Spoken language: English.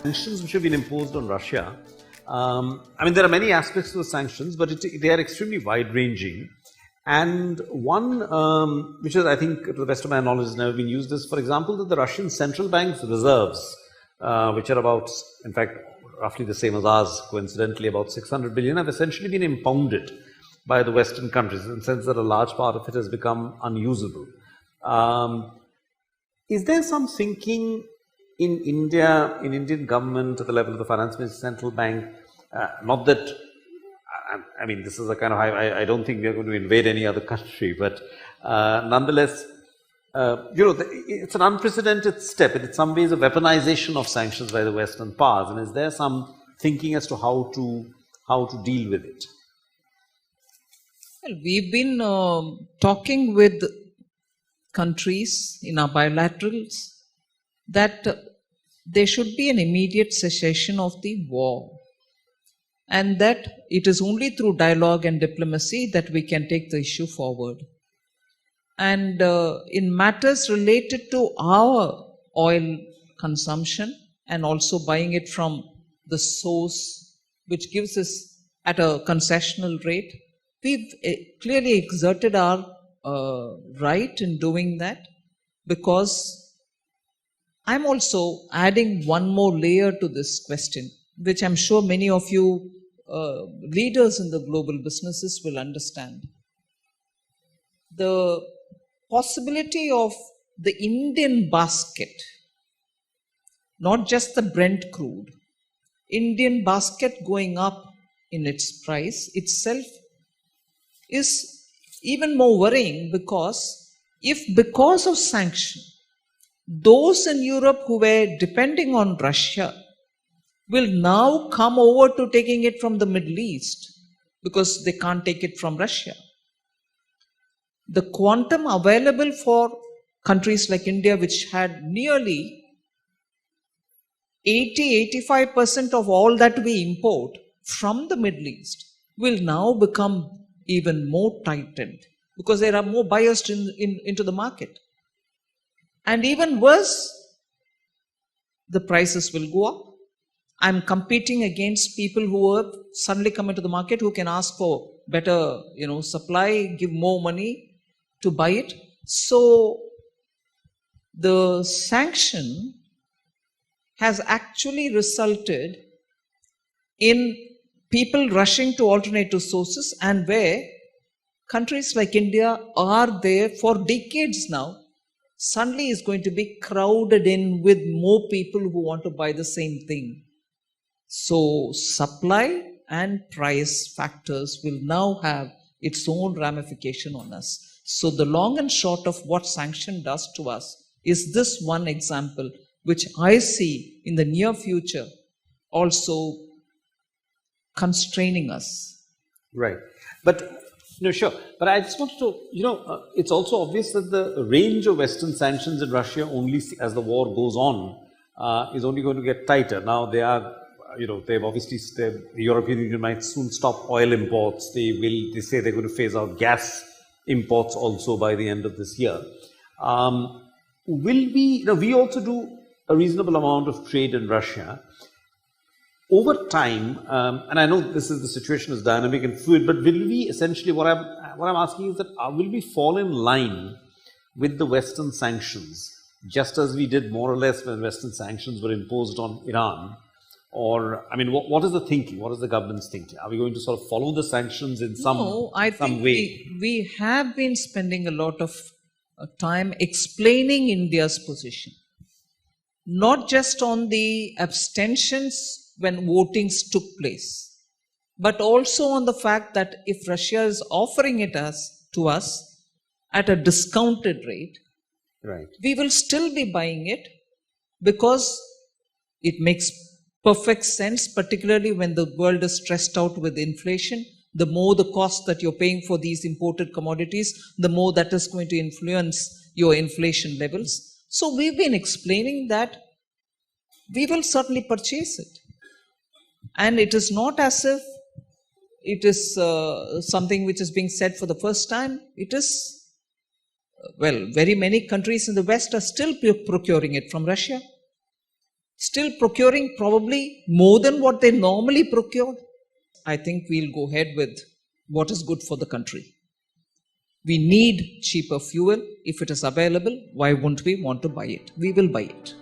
sanctions which have been imposed on Russia, there are many aspects to the sanctions, but they are extremely wide-ranging. And one, which is, I think, to the best of my knowledge, has never been used, is, for example, that the Russian central bank's reserves, which are about, in fact, roughly the same as ours, coincidentally, about 600 billion, have essentially been impounded by the Western countries, in the sense that a large part of it has become unusable. Is there some thinking in India, in Indian government, at the level of the Finance Minister, Central Bank, not that, this is a kind of, I don't think we are going to invade any other country, but nonetheless, it's an unprecedented step. It's in some ways a weaponization of sanctions by the Western powers. And is there some thinking as to how to deal with it? Well, we've been talking with countries in our bilaterals that there should be an immediate cessation of the war, and that it is only through dialogue and diplomacy that we can take the issue forward. And in matters related to our oil consumption and also buying it from the source, which gives us at a concessional rate, we've clearly exerted our right in doing that, because I'm also adding one more layer to this question, which I'm sure many of you leaders in the global businesses will understand. The possibility of the Indian basket, not just the Brent crude, Indian basket going up in its price itself is even more worrying, because if because of sanction, those in Europe who were depending on Russia will now come over to taking it from the Middle East because they can't take it from Russia. The quantum available for countries like India, which had nearly 80-85% of all that we import from the Middle East, will now become even more tightened because there are more buyers into the market. And even worse, the prices will go up. I'm competing against people who have suddenly come into the market who can ask for better, supply, give more money to buy it. So the sanction has actually resulted in people rushing to alternative sources, and where countries like India are there for decades now, suddenly is going to be crowded in with more people who want to buy the same thing. So supply and price factors will now have its own ramification on us. So the long and short of what sanction does to us is this one example, which I see in the near future also constraining us. Right. But, sure. But I just wanted to, it's also obvious that the range of Western sanctions in Russia only, as the war goes on, is only going to get tighter. Now they are, they've obviously, the European Union might soon stop oil imports. They say they're going to phase out gas imports also by the end of this year. We also do a reasonable amount of trade in Russia. Over time, and I know the situation is dynamic and fluid, but will we essentially, what I'm asking is that will we fall in line with the Western sanctions, just as we did more or less when Western sanctions were imposed on Iran? Or, what is the thinking? What is the government's thinking? Are we going to sort of follow the sanctions in some way? No, I think we have been spending a lot of time explaining India's position, not just on the abstentions when votings took place, but also on the fact that if Russia is offering it to us at a discounted rate, right, we will still be buying it, because it makes perfect sense, particularly when the world is stressed out with inflation. The more the cost that you're paying for these imported commodities, the more that is going to influence your inflation levels. So we've been explaining that we will certainly purchase it. And it is not as if it is something which is being said for the first time. It is, very many countries in the West are still procuring it from Russia. still procuring probably more than what they normally procure, I think we'll go ahead with what is good for the country. We need cheaper fuel. If it is available, why won't we want to buy it? We will buy it.